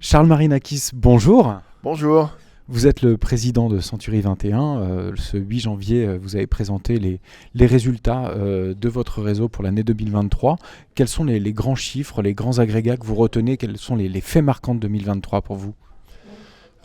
Charles Marinakis, bonjour. Bonjour. Vous êtes le président de Century 21. Ce 8 janvier, vous avez présenté les résultats de votre réseau pour l'année 2023. Quels sont les grands chiffres, les grands agrégats que vous retenez? Quels sont les faits marquants de 2023 pour vous?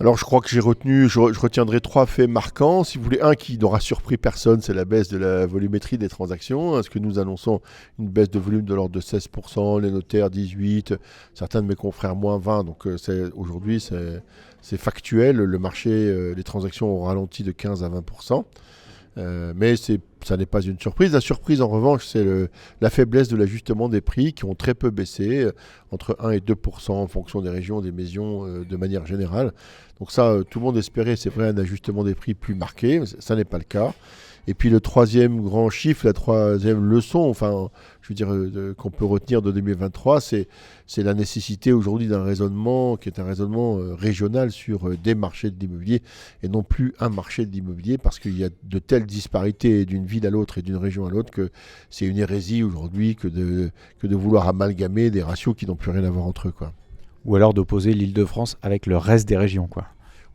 Alors je crois que je retiendrai 3 faits marquants. Si vous voulez, un qui n'aura surpris personne, c'est la baisse de la volumétrie des transactions. Est-ce que nous annonçons une baisse de volume de l'ordre de 16%, les notaires 18%, certains de mes confrères moins 20%. Donc aujourd'hui c'est factuel. Le marché, les transactions ont ralenti de 15 à 20%. Mais ça n'est pas une surprise. La surprise, en revanche, c'est la faiblesse de l'ajustement des prix qui ont très peu baissé, entre 1 et 2% en fonction des régions, des maisons, de manière générale. Donc ça, tout le monde espérait, c'est vrai, un ajustement des prix plus marqué. Mais ça n'est pas le cas. Et puis le troisième grand chiffre, la troisième leçon, enfin, je veux dire, qu'on peut retenir de 2023, c'est la nécessité aujourd'hui d'un raisonnement qui est un raisonnement régional sur des marchés de l'immobilier et non plus un marché de l'immobilier, parce qu'il y a de telles disparités d'une ville à l'autre et d'une région à l'autre que c'est une hérésie aujourd'hui que de vouloir amalgamer des ratios qui n'ont plus rien à voir entre eux, quoi. Ou alors d'opposer l'Île-de-France avec le reste des régions, quoi.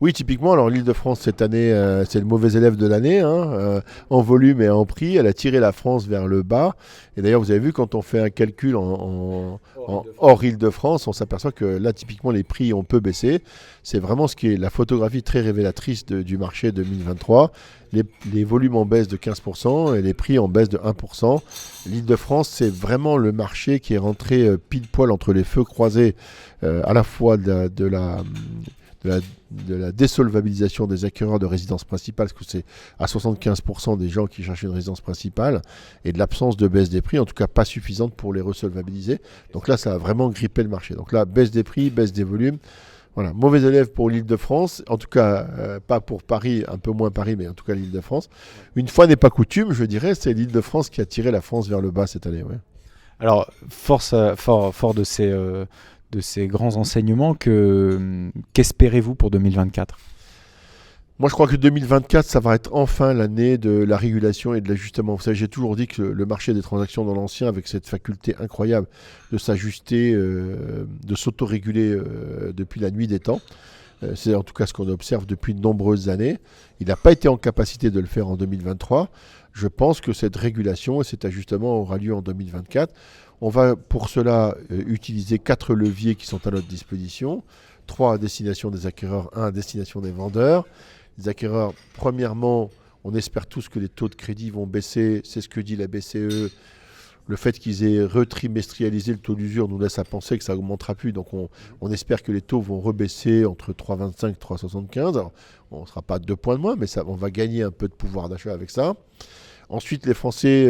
Oui, typiquement, alors l'Île-de-France cette année, c'est le mauvais élève de l'année, en volume et en prix. Elle a tiré la France vers le bas. Et d'ailleurs, vous avez vu, quand on fait un calcul hors Île-de-France, on s'aperçoit que là, typiquement, les prix ont peu baissé. C'est vraiment ce qui est la photographie très révélatrice du marché 2023. Les volumes en baisse de 15% et les prix en baisse de 1%. L'Île-de-France, c'est vraiment le marché qui est rentré pile poil entre les feux croisés, à la fois de la désolvabilisation des acquéreurs de résidence principale, parce que c'est à 75% des gens qui cherchent une résidence principale, et de l'absence de baisse des prix, en tout cas pas suffisante pour les resolvabiliser. Donc là, ça a vraiment grippé le marché. Donc là, baisse des prix, baisse des volumes. Voilà, mauvais élève pour l'Île-de-France, en tout cas pas pour Paris, un peu moins Paris, mais en tout cas l'Île-de-France. Une fois n'est pas coutume, je dirais, c'est l'Île-de-France qui a tiré la France vers le bas cette année. Ouais. Alors, fort de ces grands enseignements, qu'espérez-vous pour 2024 ? Moi, je crois que 2024, ça va être enfin l'année de la régulation et de l'ajustement. Vous savez, j'ai toujours dit que le marché des transactions dans l'ancien, avec cette faculté incroyable de s'ajuster, de s'autoréguler depuis la nuit des temps, c'est en tout cas ce qu'on observe depuis de nombreuses années. Il n'a pas été en capacité de le faire en 2023. Je pense que cette régulation et cet ajustement aura lieu en 2024. On va pour cela utiliser 4 leviers qui sont à notre disposition. 3 à destination des acquéreurs, 1 à destination des vendeurs. Les acquéreurs, premièrement, on espère tous que les taux de crédit vont baisser. C'est ce que dit la BCE. Le fait qu'ils aient retrimestrialisé le taux d'usure nous laisse à penser que ça n'augmentera plus. Donc on espère que les taux vont rebaisser entre 3,25 et 3,75. Alors on ne sera pas 2 points de moins, mais on va gagner un peu de pouvoir d'achat avec ça. Ensuite, les Français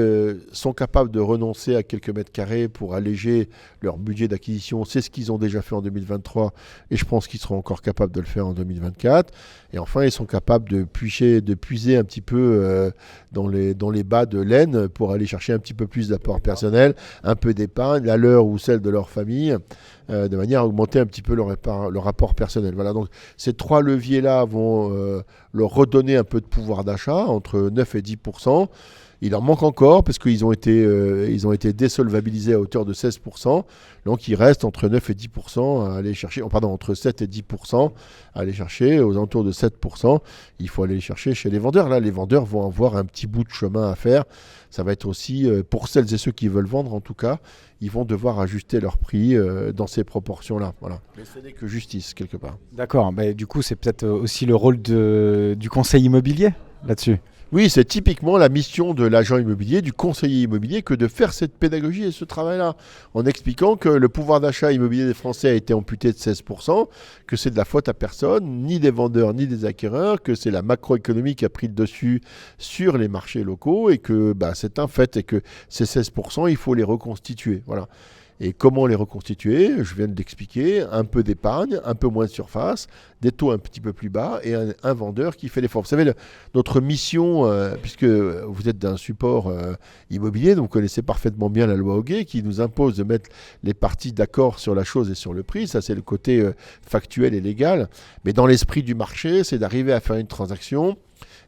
sont capables de renoncer à quelques mètres carrés pour alléger leur budget d'acquisition. C'est ce qu'ils ont déjà fait en 2023 et je pense qu'ils seront encore capables de le faire en 2024. Et enfin, ils sont capables de puiser un petit peu dans les bas de laine pour aller chercher un petit peu plus d'apport personnel, un peu d'épargne, la leur ou celle de leur famille, de manière à augmenter un petit peu leur rapport personnel. Voilà, donc ces 3 leviers-là vont leur redonner un peu de pouvoir d'achat, entre 9 et 10%. Il en manque encore parce qu'ils ont été désolvabilisés à hauteur de 16%. Donc il reste entre 9 et 10% à aller chercher, entre 7 et 10% à aller chercher, aux alentours de 7%. Il faut aller les chercher chez les vendeurs. Là, les vendeurs vont avoir un petit bout de chemin à faire. Ça va être aussi, pour celles et ceux qui veulent vendre en tout cas, ils vont devoir ajuster leur prix dans ces proportions-là. Voilà. Mais ce n'est que justice, quelque part. D'accord, du coup c'est peut-être aussi le rôle du conseil immobilier là-dessus. Oui, c'est typiquement la mission de l'agent immobilier, du conseiller immobilier, que de faire cette pédagogie et ce travail-là, en expliquant que le pouvoir d'achat immobilier des Français a été amputé de 16%, que c'est de la faute à personne, ni des vendeurs, ni des acquéreurs, que c'est la macroéconomie qui a pris le dessus sur les marchés locaux et que c'est un fait et que ces 16%, il faut les reconstituer. Voilà. Et comment les reconstituer? Je viens de l'expliquer, un peu d'épargne, un peu moins de surface, des taux un petit peu plus bas et un vendeur qui fait l'effort. Vous savez, notre mission, puisque vous êtes d'un support immobilier, donc vous connaissez parfaitement bien la loi Hoguet qui nous impose de mettre les parties d'accord sur la chose et sur le prix. Ça, c'est le côté factuel et légal. Mais dans l'esprit du marché, c'est d'arriver à faire une transaction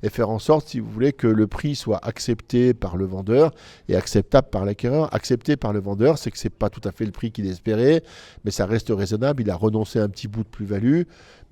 et faire en sorte, si vous voulez, que le prix soit accepté par le vendeur et acceptable par l'acquéreur. Accepté par le vendeur, c'est que c'est pas tout à fait le prix qu'il espérait, mais ça reste raisonnable. Il a renoncé à un petit bout de plus-value,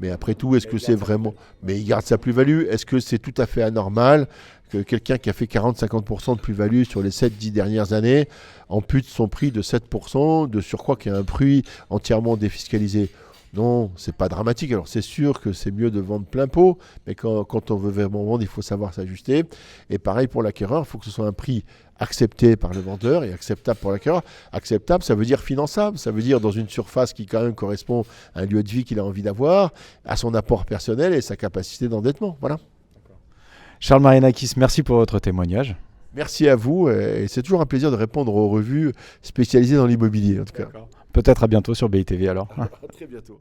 mais après tout, est-ce que c'est vraiment... Mais il garde sa plus-value. Est-ce que c'est tout à fait anormal que quelqu'un qui a fait 40-50% de plus-value sur les 7-10 dernières années ampute son prix de 7%, de surcroît qu'il y a un prix entièrement défiscalisé? Non, c'est pas dramatique. Alors c'est sûr que c'est mieux de vendre plein pot, mais quand on veut vraiment vendre, il faut savoir s'ajuster. Et pareil pour l'acquéreur, il faut que ce soit un prix accepté par le vendeur et acceptable pour l'acquéreur. Acceptable, ça veut dire finançable, ça veut dire dans une surface qui quand même correspond à un lieu de vie qu'il a envie d'avoir, à son apport personnel et sa capacité d'endettement. Voilà. Charles Marinakis, merci pour votre témoignage. Merci à vous et c'est toujours un plaisir de répondre aux revues spécialisées dans l'immobilier en tout cas. Peut-être à bientôt sur BITV alors. À très bientôt.